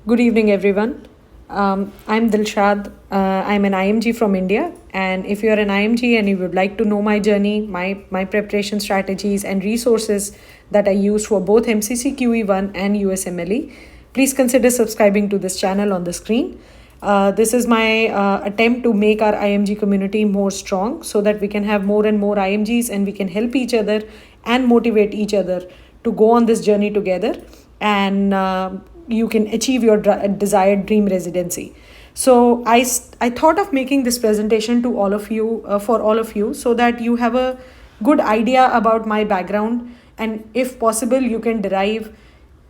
Good evening, everyone. I'm Dilshad. I'm an IMG from India. And if you're an IMG and you would like to know my journey, my preparation strategies, and resources that I use for both MCC QE1 and USMLE, please consider subscribing to this channel on the screen. This is my attempt to make our IMG community more strong so that we can have more and more IMGs and we can help each other and motivate each other to go on this journey together. And you can achieve your desired dream residency. So I thought of making this presentation to all of you, for all of you, so that you have a good idea about my background, and if possible you can derive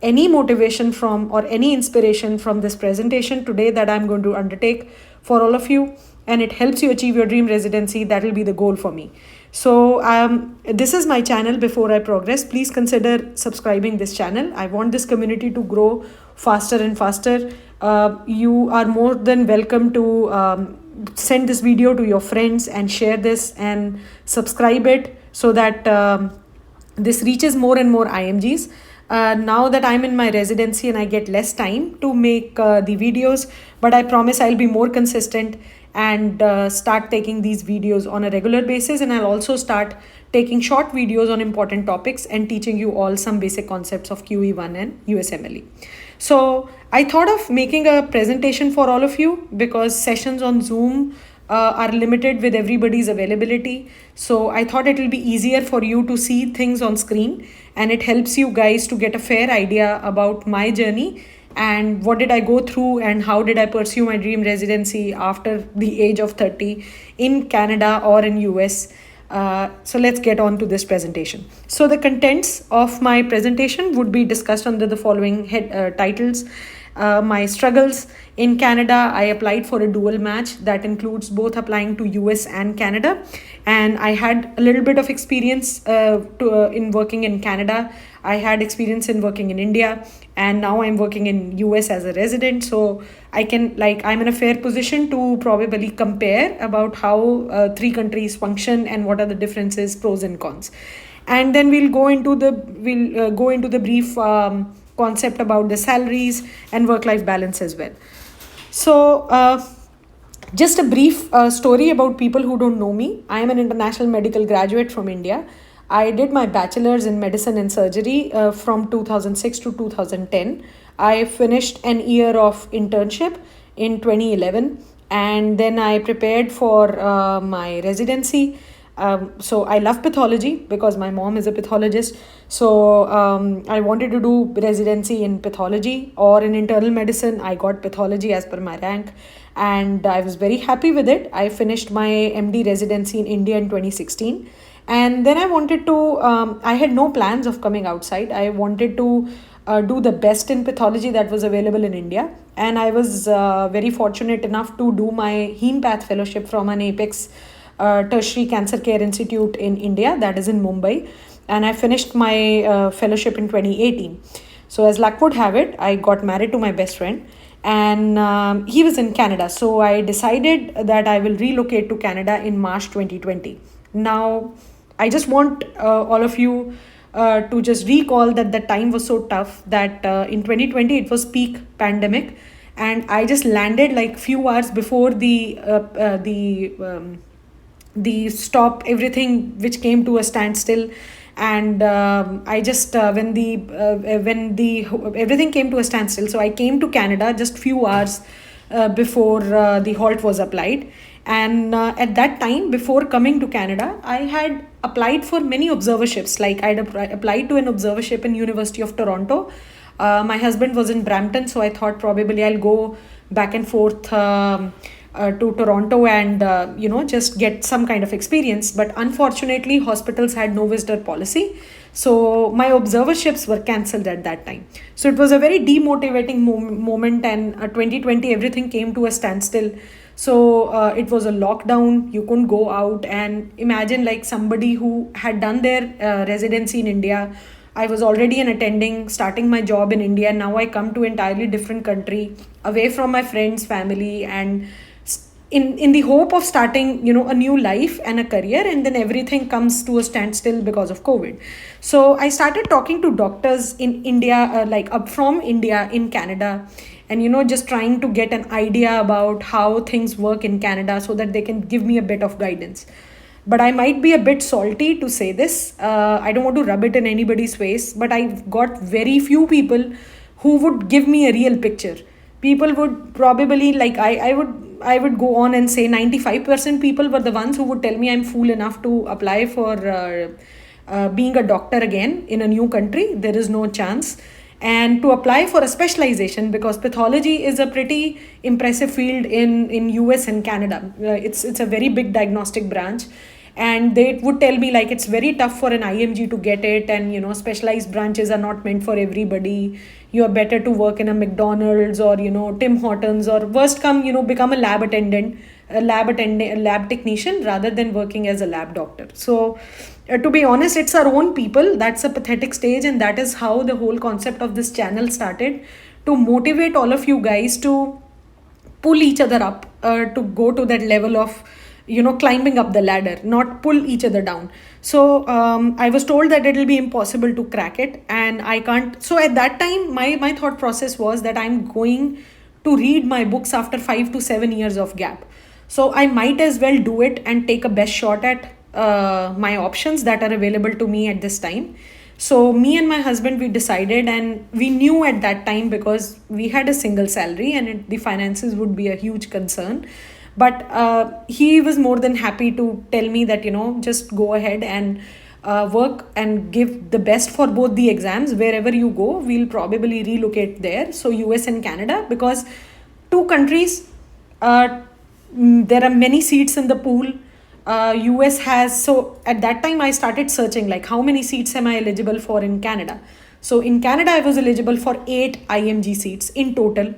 any motivation from or any inspiration from this presentation today that I'm going to undertake for all of you, and it helps you achieve your dream residency. That will be the goal for me. So this is my channel. Before I progress, please consider subscribing this channel. I want this community to grow faster and faster. You are more than welcome to send this video to your friends and share this and subscribe it so that this reaches more and more IMGs. Now that I'm in my residency and I get less time to make the videos, but I promise I'll be more consistent and start taking these videos on a regular basis. And I'll also start taking short videos on important topics and teaching you all some basic concepts of QE1 and USMLE. So I thought of making a presentation for all of you because sessions on Zoom are limited with everybody's availability. So I thought it will be easier for you to see things on screen, and it helps you guys to get a fair idea about my journey and what did I go through and how did I pursue my dream residency after the age of 30 in Canada or in US. So let's get on to this presentation. So the contents of my presentation would be discussed under the following titles. My struggles in Canada. I applied for a dual match that includes both applying to US and Canada, and I had a little bit of experience in working in Canada. I had experience in working in India, and now I'm working in US as a resident. So I'm in a fair position to probably compare about how three countries function and what are the differences, pros and cons. And then we'll go into the brief concept about the salaries and work-life balance as well. So just a brief story about people who don't know me. I am an international medical graduate from India. I did my bachelor's in medicine and surgery from 2006 to 2010. I finished an year of internship in 2011, and then I prepared for my residency. So I love pathology because my mom is a pathologist. So I wanted to do residency in pathology or in internal medicine. I got pathology as per my rank, and I was very happy with it. I finished my MD residency in India in 2016. And then I wanted to, I had no plans of coming outside. I wanted to do the best in pathology that was available in India. And I was very fortunate enough to do my Hemepath fellowship from an Apex Tertiary Cancer Care Institute in India, that is in Mumbai. And I finished my fellowship in 2018. So as luck would have it, I got married to my best friend, and he was in Canada. So I decided that I will relocate to Canada in March 2020. Now, I just want all of you to just recall that the time was so tough that in 2020 it was peak pandemic, and I just landed like few hours before the stop, everything which came to a standstill. And I just when the everything came to a standstill, so I came to Canada just few hours before the halt was applied. And at that time, before coming to Canada, I had applied for many observerships. Like I'd applied to an observership in University of Toronto. My husband was in Brampton, so I thought probably I'll go back and forth to Toronto and just get some kind of experience. But unfortunately, hospitals had no visitor policy, so my observerships were cancelled at that time. So it was a very demotivating moment, and 2020 everything came to a standstill. So it was a lockdown. You couldn't go out, and imagine like somebody who had done their residency in India. I was already an attending, starting my job in India. Now I come to entirely different country, away from my friends, family, and in the hope of starting a new life and a career, and then everything comes to a standstill because of COVID. So I started talking to doctors in India, from India in Canada, and just trying to get an idea about how things work in Canada so that they can give me a bit of guidance. But I might be a bit salty to say this. I don't want to rub it in anybody's face, but I've got very few people who would give me a real picture. People would probably, like, I would go on and say 95% people were the ones who would tell me I'm fool enough to apply for being a doctor again in a new country. There is no chance. And to apply for a specialization, because pathology is a pretty impressive field in US and Canada. It's a very big diagnostic branch, and they would tell me like it's very tough for an IMG to get it, and specialized branches are not meant for everybody. You are better to work in a McDonald's or Tim Hortons, or worst come become a lab attendant, a lab technician, rather than working as a lab doctor. So to be honest, it's our own people. That's a pathetic stage, and that is how the whole concept of this channel started, to motivate all of you guys to pull each other up, to go to that level of climbing up the ladder, not pull each other down. So I was told that it'll be impossible to crack it, and I can't. So at that time, my thought process was that I'm going to read my books after 5 to 7 years of gap. So I might as well do it and take a best shot at my options that are available to me at this time. So me and my husband, we decided, and we knew at that time, because we had a single salary and the finances would be a huge concern. But he was more than happy to tell me that, just go ahead and work and give the best for both the exams. Wherever you go, we'll probably relocate there. So US and Canada, because two countries, there are many seats in the pool. US has, so at that time I started searching like how many seats am I eligible for in Canada. So in Canada I was eligible for 8 IMG seats in total,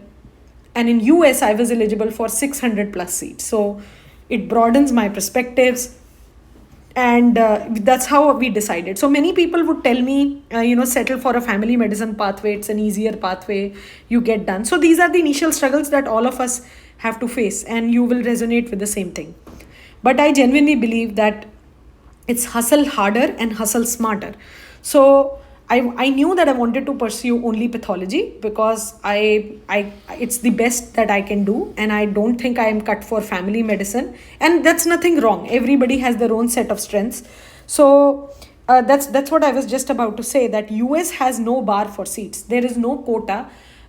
and in US I was eligible for 600 plus seats. So it broadens my perspectives, and that's how we decided. So many people would tell me settle for a family medicine pathway, it's an easier pathway, you get done. So these are the initial struggles that all of us have to face, and you will resonate with the same thing. But I genuinely believe that it's hustle harder and hustle smarter. So I knew that I wanted to pursue only pathology, because I it's the best that I can do, and I don't think I am cut for family medicine, and that's nothing wrong. Everybody has their own set of strengths. So that's what I was just about to say, that US has no bar for seats. There is no quota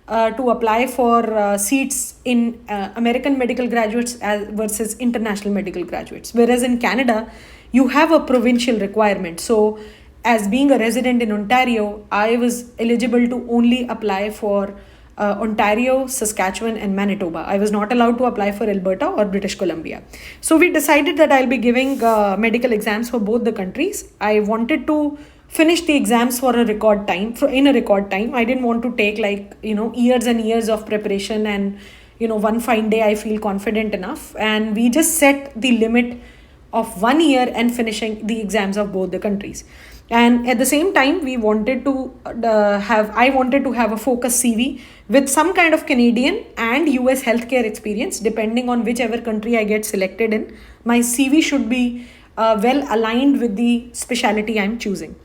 to apply for seats in American medical graduates versus international medical graduates. Whereas in Canada, you have a provincial requirement. So as being a resident in Ontario, I was eligible to only apply for Ontario, Saskatchewan, and Manitoba. I was not allowed to apply for Alberta or British Columbia. So we decided that I'll be giving medical exams for both the countries. I wanted to finish the exams in a record time. I didn't want to take years and years of preparation, and one fine day I feel confident enough, and we just set the limit of 1 year and finishing the exams of both the countries. And at the same time, I wanted to have a focused CV with some kind of Canadian and US healthcare experience, depending on whichever country I get selected in. My CV should be well aligned with the specialty I'm choosing.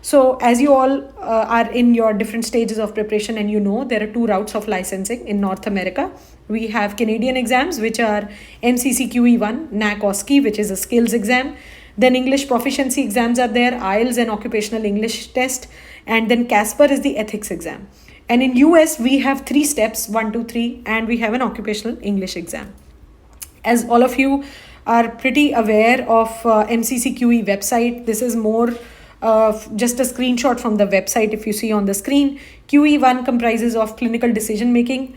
So as you all are in your different stages of preparation, and there are 2 routes of licensing in North America. We have Canadian exams, which are MCCQE1, NAC OSCE, which is a skills exam. Then English proficiency exams are there, IELTS and occupational English test. And then CASPER is the ethics exam. And in US, we have 3 steps, 1, 2, 3, and we have an occupational English exam. As all of you are pretty aware of MCCQE website, this is more just a screenshot from the website. If you see on the screen, QE1 comprises of clinical decision making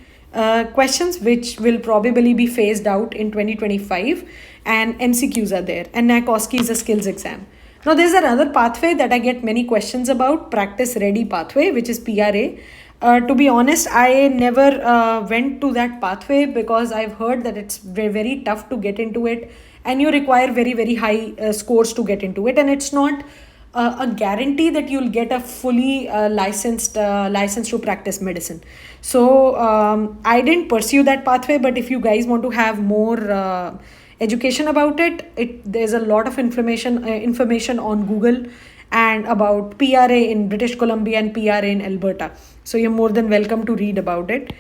questions, which will probably be phased out in 2025, and MCQs are there, and NAC OSCE is a skills exam. Now there's another pathway that I get many questions about, practice ready pathway, which is PRA. To be honest, I never went to that pathway, because I've heard that it's very, very tough to get into it, and you require very, very high scores to get into it, and it's not a guarantee that you'll get a fully licensed to practice medicine. So I didn't pursue that pathway, but if you guys want to have more education about it, there's a lot of information on Google, and about PRA in British Columbia and PRA in Alberta. So you're more than welcome to read about it.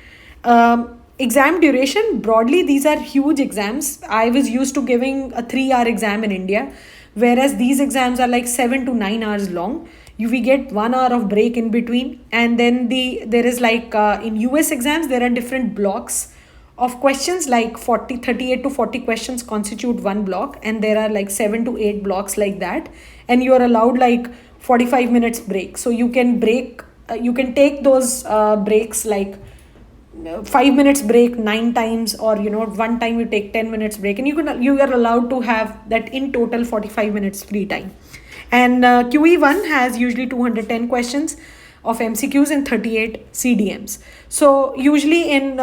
Exam duration, broadly, these are huge exams. I was used to giving a 3 hour exam in India, whereas these exams are like 7 to 9 hours long. We get 1 hour of break in between, and then there is like in US exams there are different blocks of questions, like 38 to 40 questions constitute one block, and there are like 7 to 8 blocks like that, and you are allowed like 45 minutes break. So you can you can take those breaks, like 5 minutes break 9 times, or one time you take 10 minutes break, and you are allowed to have that in total 45 minutes free time. And QE1 has usually 210 questions of MCQs and 38 CDMs. So usually in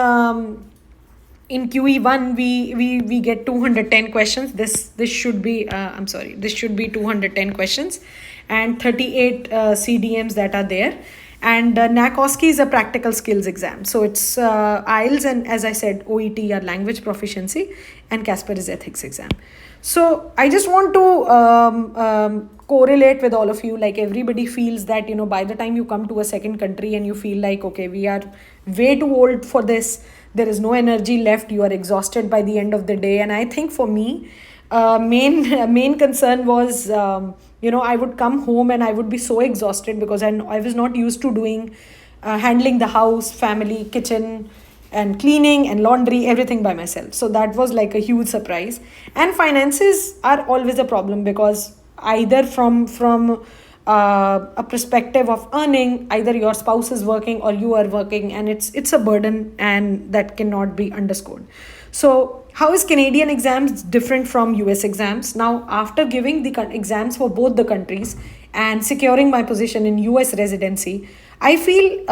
QE1 we get 210 questions. This should be this should be 210 questions and 38 CDMs that are there. And NACOSCI is a practical skills exam. So it's IELTS and, as I said, OET are language proficiency, and CASPER is ethics exam. So I just want to correlate with all of you. Like, everybody feels that, by the time you come to a second country and you feel like, okay, we are way too old for this, there is no energy left, you are exhausted by the end of the day. And I think for me, main concern was, I would come home and I would be so exhausted because I was not used to doing handling the house, family, kitchen, and cleaning and laundry, everything by myself. So that was like a huge surprise. And finances are always a problem, because either from a perspective of earning, either your spouse is working or you are working, and it's a burden, and that cannot be underscored. So how is Canadian exams different from US exams? Now, after giving the exams for both the countries and securing my position in US residency, I feel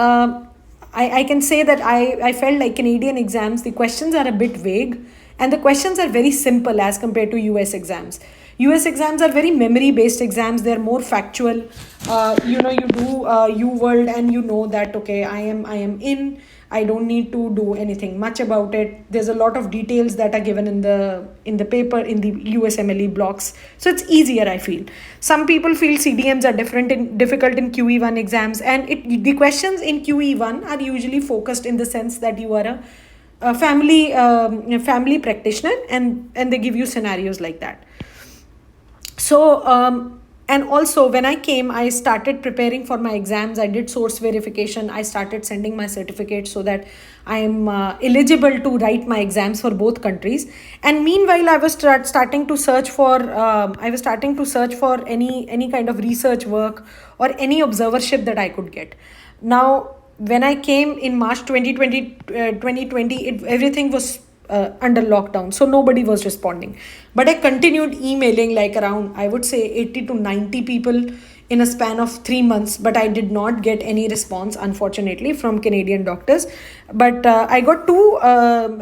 I can say that I felt like Canadian exams, the questions are a bit vague, and the questions are very simple as compared to US exams. US exams are very memory based exams. They're more factual. You do U world, and you know that, okay, I am in. I don't need to do anything much about it. There's a lot of details that are given in the paper, in the USMLE blocks. So it's easier, I feel. Some people feel CDMs are difficult in QE1 exams, and the questions in QE1 are usually focused in the sense that you are a family practitioner, and they give you scenarios like that. So, and also when I came, I started preparing for my exams. I did source verification. I started sending my certificates so that I am eligible to write my exams for both countries. And meanwhile, I was starting to search for any kind of research work or any observership that I could get. Now, when I came in March 2020, everything was under lockdown, so nobody was responding. But I continued emailing like around, I would say, 80 to 90 people in a span of 3 months, but I did not get any response, unfortunately, from Canadian doctors. But I got 2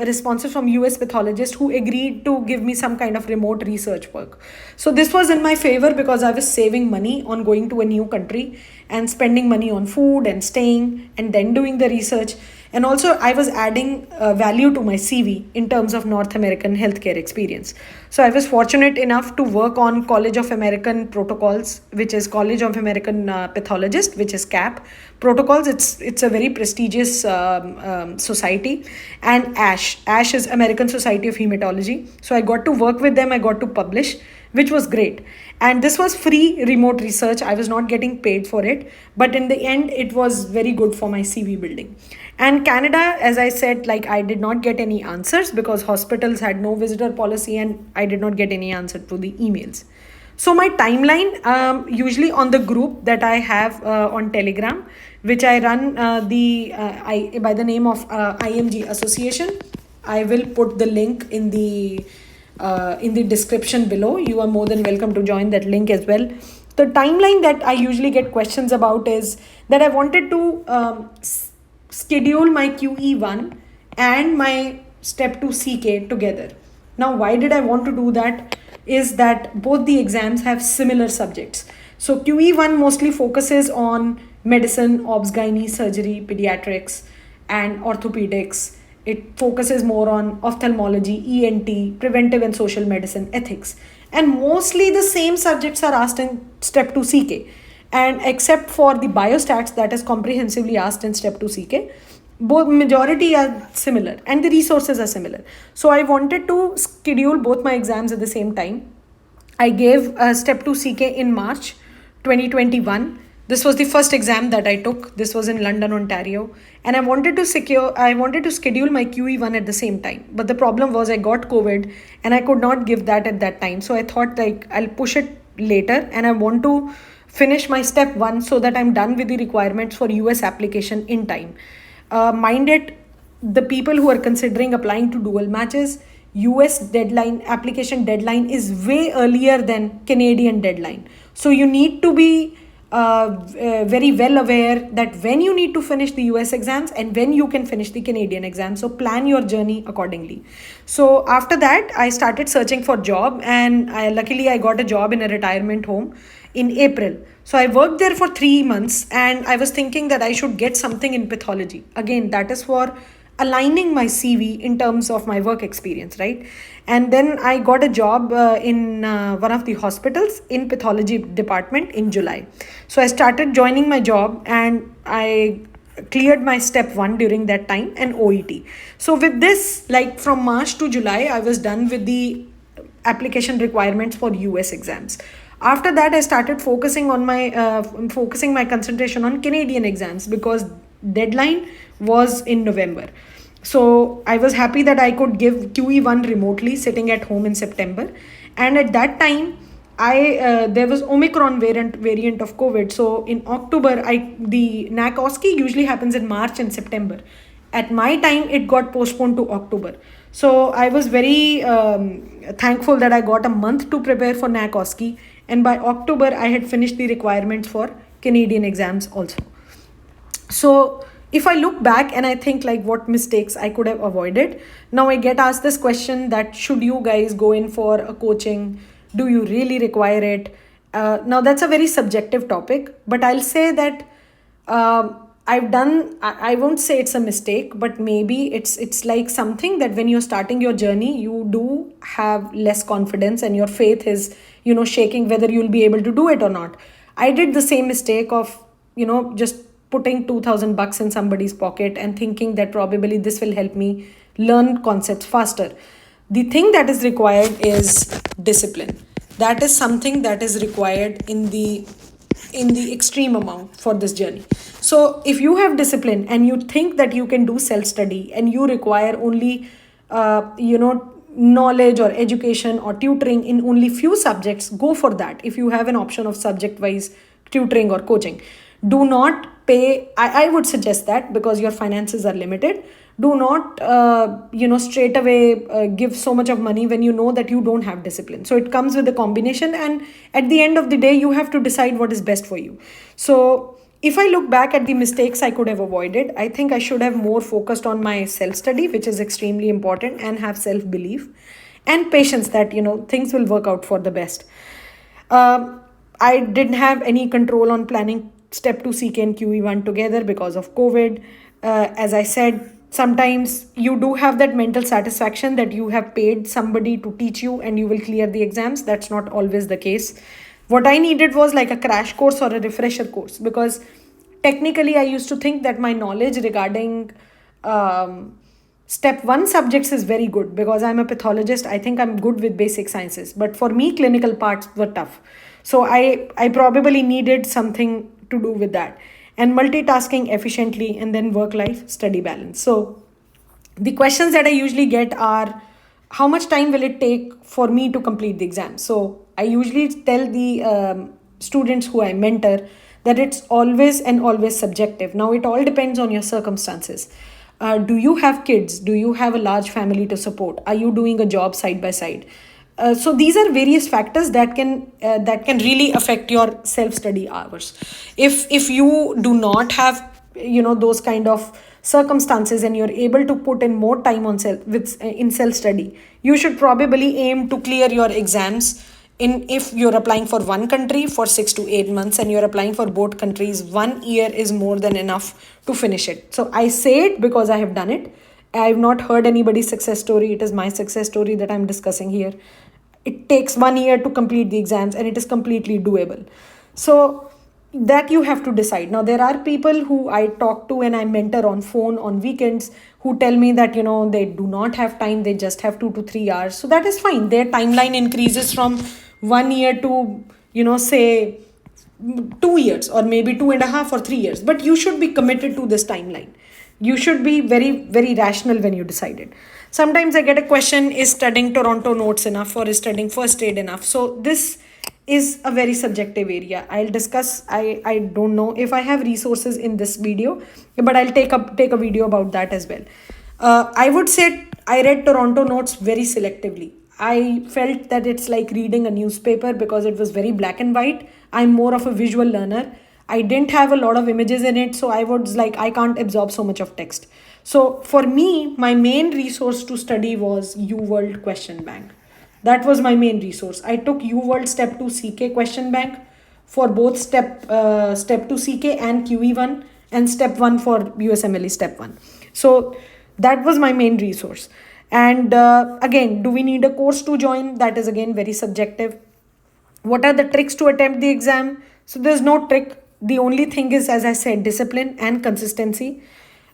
responses from US pathologists who agreed to give me some kind of remote research work. So this was in my favor, because I was saving money on going to a new country and spending money on food and staying and then doing the research. And also, I was adding value to my CV in terms of North American healthcare experience. So I was fortunate enough to work on College of American Protocols, which is College of American Pathologist, which is CAP protocols. It's a very prestigious society. And ASH is American Society of Hematology. So I got to work with them. I got to publish, which was great. And this was free remote research. I was not getting paid for it. But in the end, it was very good for my CV building. And Canada, as I said, like, I did not get any answers because hospitals had no visitor policy, and I did not get any answer to the emails. So my timeline, usually on the group that I have on Telegram, which I run by the name of IMG Association. I will put the link in the description below. You are more than welcome to join that link as well. The timeline that I usually get questions about is that I wanted to schedule my QE1 and my step 2 CK together. Now, why did I want to do that? Is that both the exams have similar subjects. So QE1 mostly focuses on medicine, obs, gynae, surgery, pediatrics, and orthopedics. It focuses more on ophthalmology, ENT, preventive and social medicine, ethics. And mostly the same subjects are asked in step 2 CK. And except for the biostats that is comprehensively asked in step 2 CK, both majority are similar and the resources are similar. So I wanted to schedule both my exams at the same time. I gave step 2 CK in March 2021. This was the first exam that I took. This was in London, Ontario, and I wanted to schedule my QE1 at the same time. But the problem was I got COVID and I could not give that at that time. So I thought like I'll push it later, and I want to finish my step 1 so that I'm done with the requirements for US application in time. Mind it, the people who are considering applying to dual matches, US deadline, application deadline is way earlier than Canadian deadline. So you need to be very well aware that when you need to finish the US exams and when you can finish the Canadian exams. So plan your journey accordingly. So after that, I started searching for job, and luckily I got a job in a retirement home in April. So I worked there for 3 months, and I was thinking that I should get something in pathology. Again, that is for aligning my CV in terms of my work experience, right? And then I got a job in one of the hospitals in pathology department in July. So I started joining my job, and I cleared my step 1 during that time and OET. So with this, like from March to July, I was done with the application requirements for US exams. After that, I started focusing my concentration on Canadian exams because deadline was in November. So I was happy that I could give QE1 remotely sitting at home in September. And at that time, I there was Omicron variant of COVID. So in October, the NAC OSCE usually happens in March and September. At my time, it got postponed to October. So I was very thankful that I got a month to prepare for NAC OSCE, and by October I had finished the requirements for Canadian exams also. So if I look back and I think like what mistakes I could have avoided, now I get asked this question that should you guys go in for a coaching? Do you really require it? Now that's a very subjective topic, but I'll say that I won't say it's a mistake, but maybe it's like something that when you're starting your journey, you do have less confidence and your faith is, shaking whether you'll be able to do it or not. I did the same mistake of, just putting $2,000 in somebody's pocket and thinking that probably this will help me learn concepts faster. The thing that is required is discipline. That is something that is required in the extreme amount for this journey. So if you have discipline and you think that you can do self-study and you require only knowledge or education or tutoring in only few subjects, go for that. If you have an option of subject wise tutoring or coaching, do not pay. I would suggest that because your finances are limited. Do not straight away give so much of money when you know that you don't have discipline. So it comes with a combination, and at the end of the day you have to decide what is best for you. So if I look back at the mistakes I could have avoided, I think I should have more focused on my self-study, which is extremely important, and have self-belief and patience that, things will work out for the best. I didn't have any control on planning step 2 CK and QE1 together because of COVID. As I said, sometimes you do have that mental satisfaction that you have paid somebody to teach you and you will clear the exams. That's not always the case. What I needed was like a crash course or a refresher course, because technically I used to think that my knowledge regarding step 1 subjects is very good because I'm a pathologist. I think I'm good with basic sciences, but for me clinical parts were tough. So I probably needed something to do with that, and multitasking efficiently, and then work life study balance. So the questions that I usually get are, how much time will it take for me to complete the exam? So I usually tell the students who I mentor that it's always and always subjective. Now it all depends on your circumstances. Do you have kids? Do you have a large family to support? Are you doing a job side by side? So these are various factors that can really affect your self-study hours. If you do not have those kind of circumstances and you're able to put in more time on self-study, you should probably aim to clear your exams. If you're applying for one country for 6 to 8 months and you're applying for both countries, 1 year is more than enough to finish it. So I say it because I have done it. I've not heard anybody's success story. It is my success story that I'm discussing here. It takes 1 year to complete the exams and it is completely doable. So that you have to decide. Now there are people who I talk to and I mentor on phone on weekends who tell me that they do not have time, they just have 2 to 3 hours. So that is fine. Their timeline increases from 1 year to say 2 years, or maybe 2.5 or 3 years, but you should be committed to this timeline. You should be very, very rational when you decide it. Sometimes I get a question, is studying Toronto notes enough, or is studying first aid enough? So this is a very subjective area. I'll discuss. I don't know if I have resources in this video, but I'll take a video about that as well. I would say I read Toronto notes very selectively. I felt that it's like reading a newspaper because it was very black and white. I'm more of a visual learner. I didn't have a lot of images in it, so I was like, I can't absorb so much of text. So for me, my main resource to study was UWorld Question Bank. That was my main resource. I took UWorld Step 2 CK Question Bank for both Step 2 CK and QE1, and Step 1 for USMLE Step 1. So that was my main resource. And again, do we need a course to join? That is again very subjective. What are the tricks to attempt the exam? So there's no trick. The only thing is, as I said, discipline and consistency.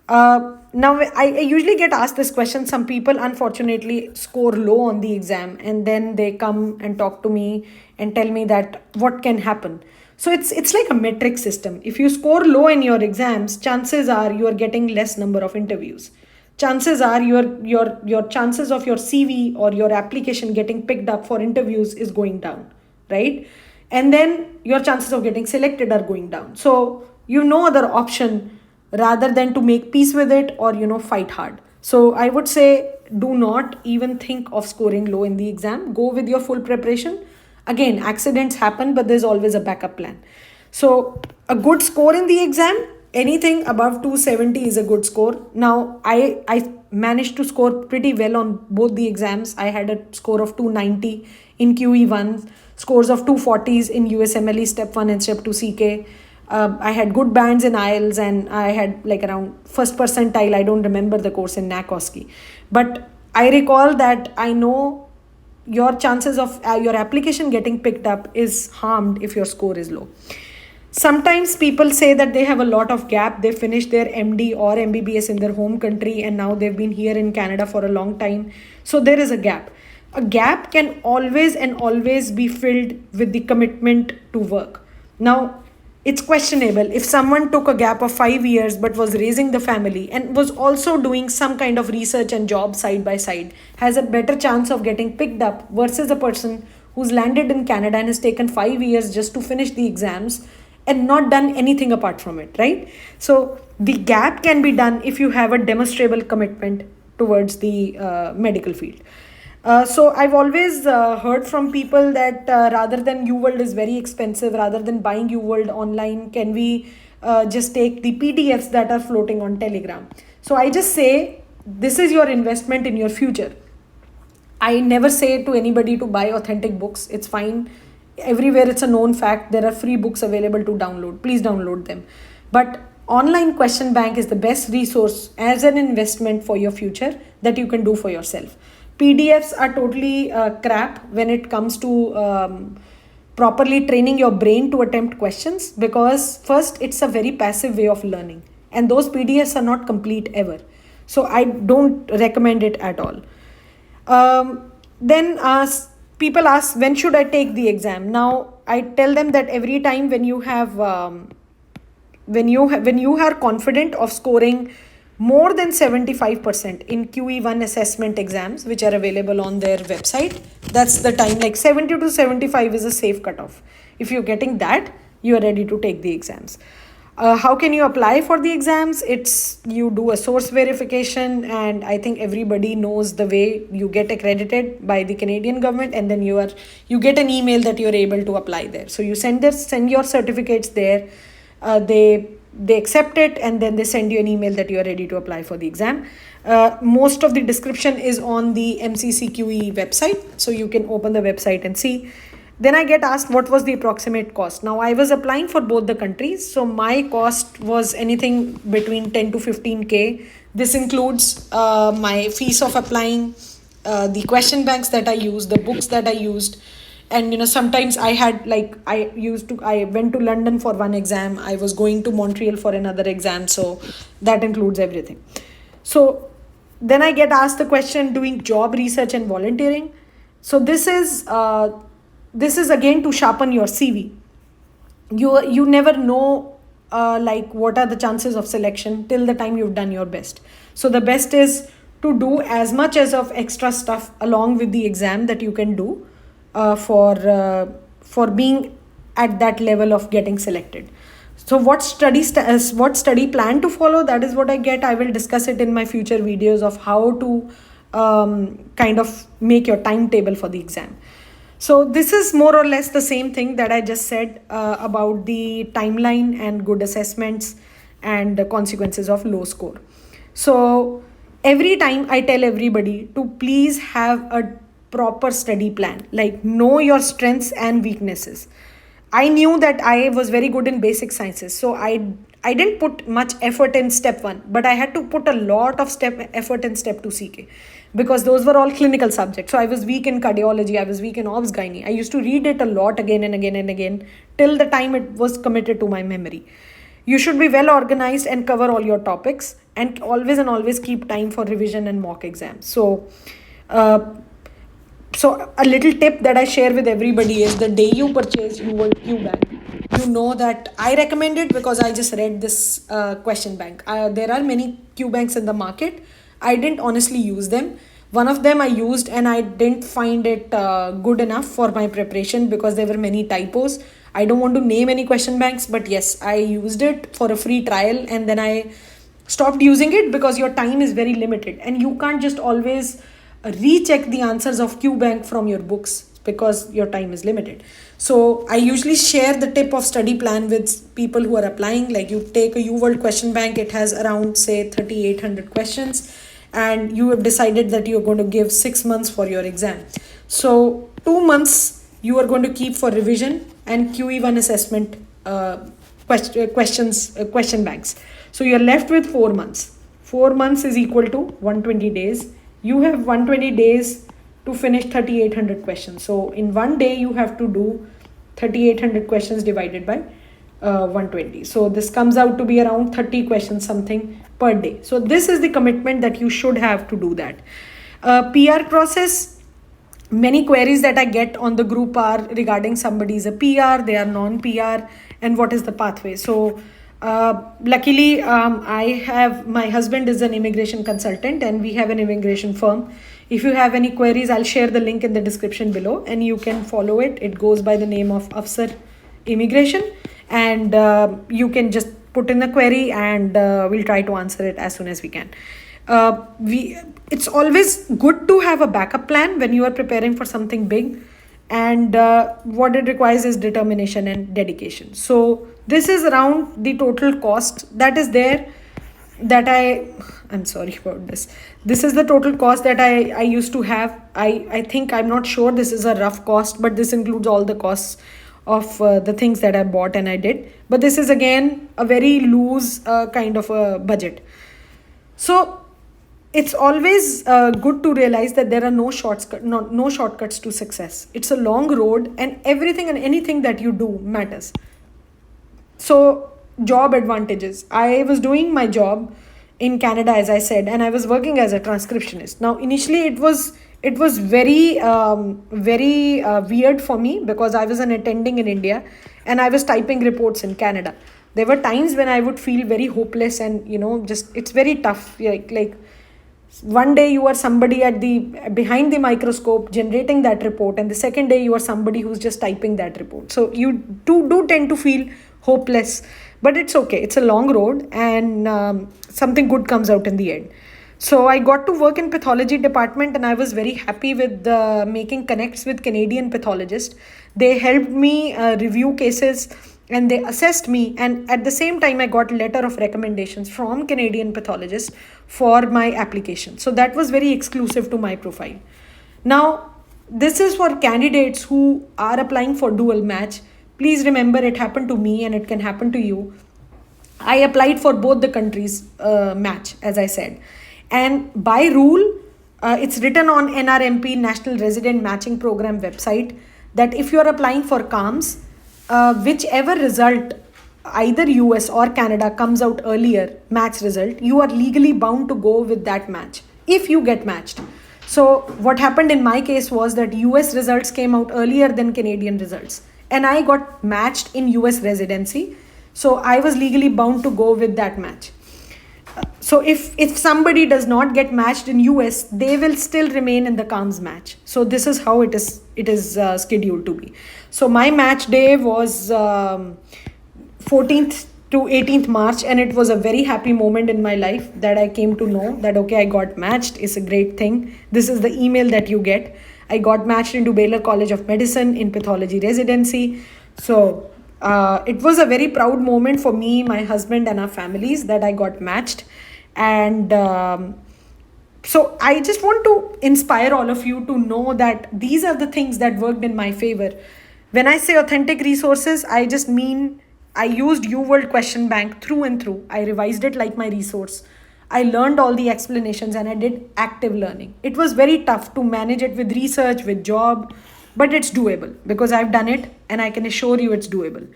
Now, I usually get asked this question. Some people, unfortunately, score low on the exam, and then they come and talk to me and tell me that what can happen. So it's like a metric system. If you score low in your exams, chances are you are getting less number of interviews. Chances are your chances of your CV or your application getting picked up for interviews is going down, right? And then your chances of getting selected are going down. So no other option rather than to make peace with it or fight hard. So I would say, do not even think of scoring low in the exam. Go with your full preparation. Again, accidents happen, but there's always a backup plan. So a good score in the exam, anything above 270 is a good score. Now I managed to score pretty well on both the exams. I had a score of 290 in QE1, scores of 240s in USMLE Step 1 and Step 2 CK. I had good bands in IELTS, and I had like around first percentile. I don't remember the course in NACOSKI. But I recall that I know your chances of your application getting picked up is harmed if your score is low. Sometimes people say that they have a lot of gap. They finished their MD or MBBS in their home country, and now they've been here in Canada for a long time. So there is a gap. A gap can always be filled with the commitment to work. Now, it's questionable if someone took a gap of 5 years but was raising the family and was also doing some kind of research and job side by side, has a better chance of getting picked up versus a person who's landed in Canada and has taken 5 years just to finish the exams and not done anything apart from it, right? So the gap can be done if you have a demonstrable commitment towards the medical field. So I've always heard from people that rather than UWorld is very expensive, rather than buying UWorld online, can we just take the PDFs that are floating on Telegram? So I just say, this is your investment in your future. I never say to anybody to buy authentic books. It's fine. Everywhere it's a known fact. There are free books available to download. Please download them. But online question bank is the best resource as an investment for your future that you can do for yourself. PDFs are totally crap when it comes to properly training your brain to attempt questions, because first, it's a very passive way of learning, and those PDFs are not complete ever. So I don't recommend it at all. Then people ask, when should I take the exam? Now I tell them that every time when you have when you are confident of scoring more than 75% in QE1 assessment exams, which are available on their website, that's the time. Like 70 to 75 is a safe cutoff. If you're getting that, you are ready to take the exams. How can you apply for the exams? You do a source verification, and I think everybody knows the way you get accredited by the Canadian government, and then you get an email that you're able to apply there. So you send your certificates there. They accept it, and then they send you an email that you are ready to apply for the exam. Most of the description is on the MCCQE website, so you can open the website and see. Then I get asked, what was the approximate cost? Now, I was applying for both the countries, so my cost was anything between 10 to 15K. This includes my fees of applying, the question banks that I used, the books that I used, And sometimes I went to London for one exam, I was going to Montreal for another exam, so that includes everything. So then I get asked the question, doing job research and volunteering. So this is again to sharpen your CV. You never know what are the chances of selection till the time you've done your best. So the best is to do as much as of extra stuff along with the exam that you can do for being at that level of getting selected. So what study plan to follow, that is what I will discuss it in my future videos of how to kind of make your timetable for the exam. So this is more or less the same thing that I just said about the timeline and good assessments and the consequences of low score. So every time I tell everybody to please have a proper study plan, like know your strengths and weaknesses. I knew that I was very good in basic sciences, so I didn't put much effort in step 1, but I had to put a lot of effort in step 2 CK, because those were all clinical subjects. So I was weak in cardiology, I was weak in obs gynae. I used to read it a lot again and again and again till the time it was committed to my memory. You should be well organized and cover all your topics, and always keep time for revision and mock exams. So a little tip that I share with everybody is the day you purchase Q Bank, you know that I recommend it because I just read this question bank. There are many Q banks in the market. I didn't honestly use them. One of them I used and I didn't find it good enough for my preparation because there were many typos. I don't want to name any question banks, but yes, I used it for a free trial and then I stopped using it because your time is very limited and you can't just always recheck the answers of Q Bank from your books because your time is limited. So I usually share the tip of study plan with people who are applying. Like, you take a UWorld question bank, it has around say 3,800 questions, and you have decided that you're going to give 6 months for your exam. So 2 months you are going to keep for revision and QE1 assessment question banks. So you're left with 4 months. 4 months is equal to 120 days. You have 120 days to finish 3,800 questions. So in one day, you have to do 3,800 questions divided by 120. So this comes out to be around 30 questions something per day. So this is the commitment that you should have to do that. PR process, many queries that I get on the group are regarding somebody is a PR, they are non-PR, and what is the pathway. So luckily, my husband is an immigration consultant and we have an immigration firm. If you have any queries, I'll share the link in the description below and you can follow it. It goes by the name of Avsar Immigration, and you can just put in the query and we'll try to answer it as soon as we can. It's always good to have a backup plan when you are preparing for something big, and what it requires is determination and dedication. So this is around the total cost that is there that I'm sorry about this. This is the total cost that I used to have. I think, I'm not sure, this is a rough cost, but this includes all the costs of the things that I bought and I did. But this is again a very loose kind of a budget. So it's always good to realize that there are no shortcuts to success. It's a long road and everything and anything that you do matters. So job advantages. I was doing my job in Canada, as I said, and I was working as a transcriptionist. Now, initially it was very weird for me because I was an attending in India and I was typing reports in Canada. There were times when I would feel very hopeless and, just it's very tough. Like one day you are somebody behind the microscope generating that report, and the second day you are somebody who's just typing that report. So you do tend to feel hopeless, but it's okay. It's a long road and something good comes out in the end. So I got to work in pathology department and I was very happy with making connects with Canadian pathologists. They helped me review cases and they assessed me, and at the same time I got a letter of recommendations from Canadian pathologists for my application. So that was very exclusive to my profile. Now, this is for candidates who are applying for dual match. Please remember, it happened to me and it can happen to you. I applied for both the countries' match, as I said. And by rule, it's written on NRMP, National Resident Matching Program website, that if you're applying for CAMS, whichever result, either US or Canada, comes out earlier, match result, you are legally bound to go with that match if you get matched. So what happened in my case was that US results came out earlier than Canadian results, and I got matched in US residency. So I was legally bound to go with that match. So if somebody does not get matched in US, they will still remain in the CAMS match. So this is how it is scheduled to be. So my match day was 14th to 18th March, and it was a very happy moment in my life that I came to know that, okay, I got matched. It's a great thing. This is the email that you get. I got matched into Baylor College of Medicine in pathology residency. So it was a very proud moment for me, my husband, and our families that I got matched. And so I just want to inspire all of you to know that these are the things that worked in my favor. When I say authentic resources, I just mean I used UWorld question bank through and through. I revised it like my resource. I learned all the explanations and I did active learning. It was very tough to manage it with research, with job, but it's doable because I've done it and I can assure you it's doable.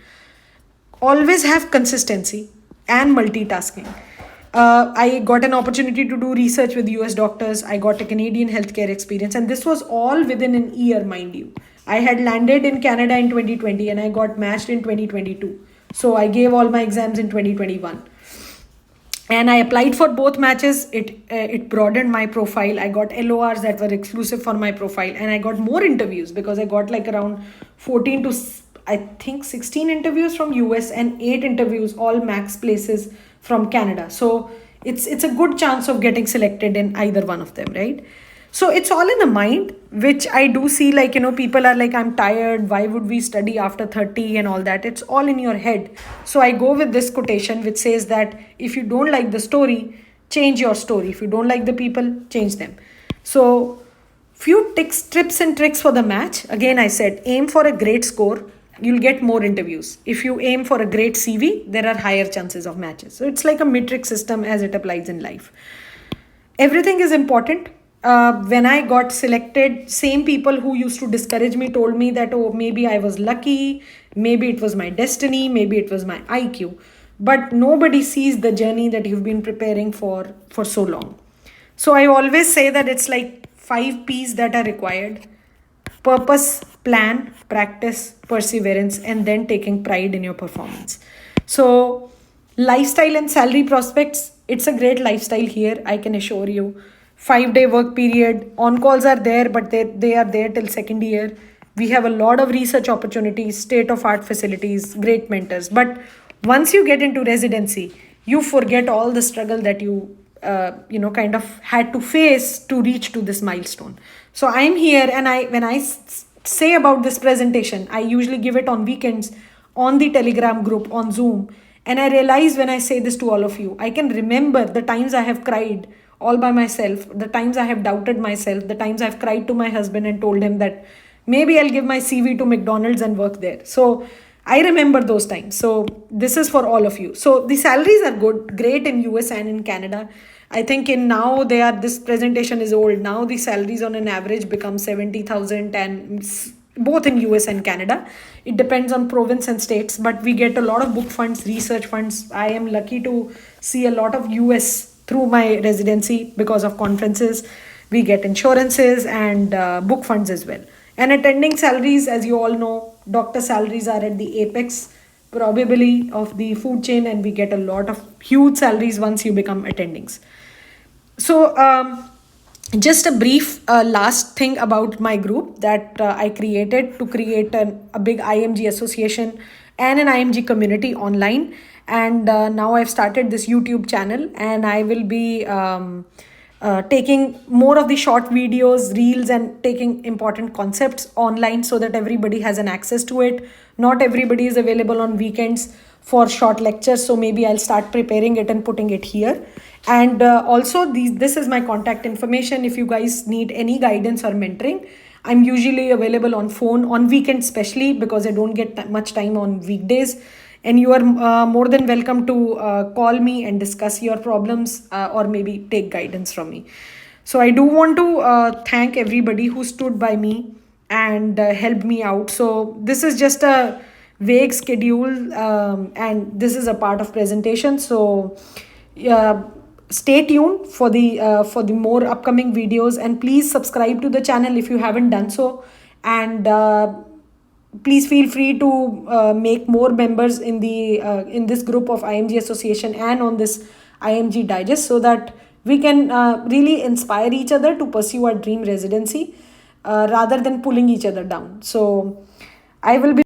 Always have consistency and multitasking. I got an opportunity to do research with US doctors. I got a Canadian healthcare experience, and this was all within an year, mind you. I had landed in Canada in 2020 and I got matched in 2022. So I gave all my exams in 2021. And I applied for both matches. It broadened my profile. I got LORs that were exclusive for my profile, and I got more interviews because I got like around 14 to I think 16 interviews from US and 8 interviews, all max places from Canada. So it's a good chance of getting selected in either one of them, right? So it's all in the mind, which I do see, like, people are like, I'm tired. Why would we study after 30 and all that? It's all in your head. So I go with this quotation, which says that if you don't like the story, change your story. If you don't like the people, change them. So few tips and tricks for the match. Again, I said, aim for a great score. You'll get more interviews. If you aim for a great CV, there are higher chances of matches. So it's like a metric system as it applies in life. Everything is important. When I got selected, same people who used to discourage me told me that, oh, maybe I was lucky, maybe it was my destiny, maybe it was my IQ. But nobody sees the journey that you've been preparing for so long. So I always say that it's like 5 P's that are required: purpose, plan, practice, perseverance, and then taking pride in your performance. So lifestyle and salary prospects, it's a great lifestyle here, I can assure you. 5-day work period, on calls are there, but they are there till second year. We have a lot of research opportunities, state of art facilities, great mentors. But once you get into residency, you forget all the struggle that you kind of had to face to reach to this milestone. So I'm here, and when I say about this presentation, I usually give it on weekends on the Telegram group on Zoom. And I realize when I say this to all of you, I can remember the times I have cried all by myself, the times I have doubted myself, the times I've cried to my husband and told him that maybe I'll give my CV to McDonald's and work there. So I remember those times. So this is for all of you. So the salaries are good, great in US and in Canada. I think this presentation is old. Now the salaries on an average become 70,000, and both in US and Canada. It depends on province and states, but we get a lot of book funds, research funds. I am lucky to see a lot of US through my residency because of conferences. We get insurances and book funds as well. And attending salaries, as you all know, doctor salaries are at the apex probably of the food chain, and we get a lot of huge salaries once you become attendings. So just a brief last thing about my group that I created to create a big IMG association and an IMG community online. And now I've started this YouTube channel, and I will be taking more of the short videos, reels, and taking important concepts online so that everybody has an access to it. Not everybody is available on weekends for short lectures, so maybe I'll start preparing it and putting it here. And also this is my contact information. If you guys need any guidance or mentoring, I'm usually available on phone on weekends, especially because I don't get much time on weekdays. And you are more than welcome to call me and discuss your problems or maybe take guidance from me. So I do want to thank everybody who stood by me and helped me out. So this is just a vague schedule, and this is a part of presentation. So uh, stay tuned for the more upcoming videos, and please subscribe to the channel if you haven't done so. And please feel free to make more members in this group of IMG Association and on this IMG Digest, so that we can really inspire each other to pursue our dream residency rather than pulling each other down. So I will be